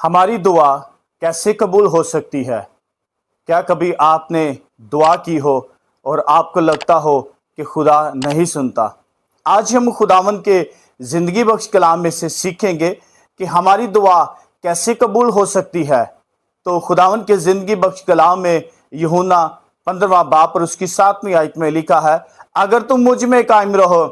ہماری دعا کیسے قبول ہو سکتی ہے؟ کیا کبھی آپ نے دعا کی ہو اور آپ کو لگتا ہو کہ خدا نہیں سنتا؟ آج ہم خداوند کے زندگی بخش کلام میں سے سیکھیں گے کہ ہماری دعا کیسے قبول ہو سکتی ہے۔ تو خداوند کے زندگی بخش کلام میں یوحنا 15واں باب اور اس کی 7ویں آیت میں لکھا ہے، اگر تم مجھ میں قائم رہو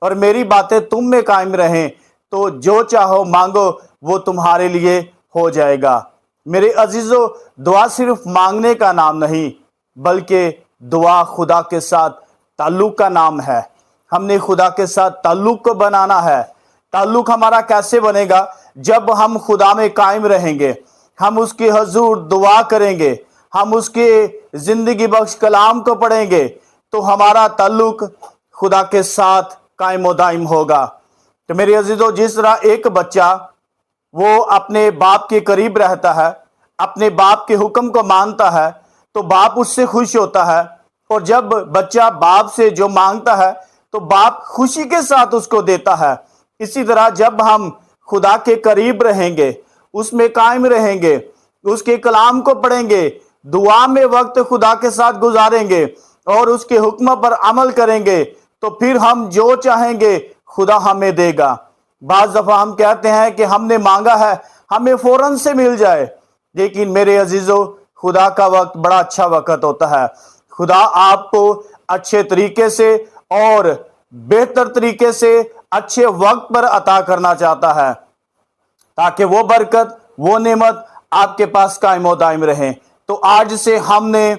اور میری باتیں تم میں قائم رہیں تو جو چاہو مانگو وہ تمہارے لیے ہو جائے گا۔ میرے عزیزو، دعا صرف مانگنے کا نام نہیں بلکہ دعا خدا کے ساتھ تعلق کا نام ہے۔ ہم نے خدا کے ساتھ تعلق کو بنانا ہے۔ تعلق ہمارا کیسے بنے گا؟ جب ہم خدا میں قائم رہیں گے، ہم اس کے حضور دعا کریں گے، ہم اس کے زندگی بخش کلام کو پڑھیں گے تو ہمارا تعلق خدا کے ساتھ قائم و دائم ہوگا۔ تو میرے عزیزو، جس طرح ایک بچہ وہ اپنے باپ کے قریب رہتا ہے، اپنے باپ کے حکم کو مانتا ہے تو باپ اس سے خوش ہوتا ہے، اور جب بچہ باپ سے جو مانگتا ہے تو باپ خوشی کے ساتھ اس کو دیتا ہے۔ اسی طرح جب ہم خدا کے قریب رہیں گے، اس میں قائم رہیں گے، اس کے کلام کو پڑھیں گے، دعا میں وقت خدا کے ساتھ گزاریں گے اور اس کے حکم پر عمل کریں گے تو پھر ہم جو چاہیں گے خدا ہمیں دے گا۔ بعض دفعہ ہم کہتے ہیں کہ ہم نے مانگا ہے، ہمیں فوراً سے مل جائے، لیکن میرے عزیزو، خدا کا وقت بڑا اچھا وقت ہوتا ہے۔ خدا آپ کو اچھے طریقے سے اور بہتر طریقے سے اچھے وقت پر عطا کرنا چاہتا ہے تاکہ وہ برکت، وہ نعمت آپ کے پاس قائم و دائم رہیں۔ تو آج سے ہم نے